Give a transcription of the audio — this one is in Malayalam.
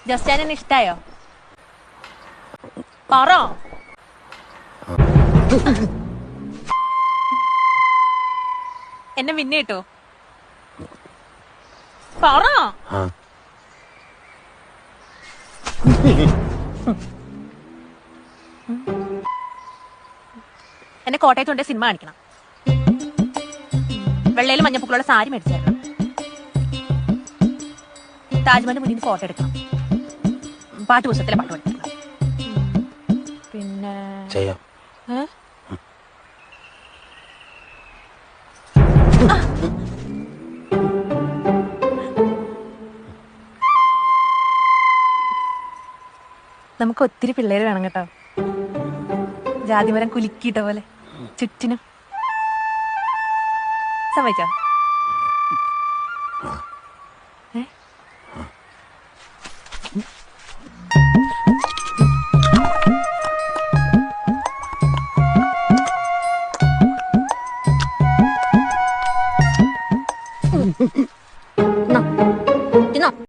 ജസ്റ്റാനെ ഇഷ്ടായോ? പറ. എന്നെ പിന്നെ കിട്ടോ? പറ. എന്നെ കോട്ടയത്ത് കൊണ്ട് സിനിമ കാണിക്കണം. വെള്ളയിലും മഞ്ഞപ്പൂക്കളുള്ള സാരി മേടിച്ചായിരുന്നു. താജ്മഹലിന്റെ മുന്നിൽ ഫോട്ടോ എടുക്കണം. പാട്ട് പുസ്തകത്തിലെ പാട്ട് പഠിക്കണം. പിന്നെ നമുക്ക് ഒത്തിരി പിള്ളേര് വേണം കേട്ടോ. ജാതിമരം കുലുക്കിയിട്ട പോലെ ചുറ്റിനും. സമ്മതിച്ചോ? ഏ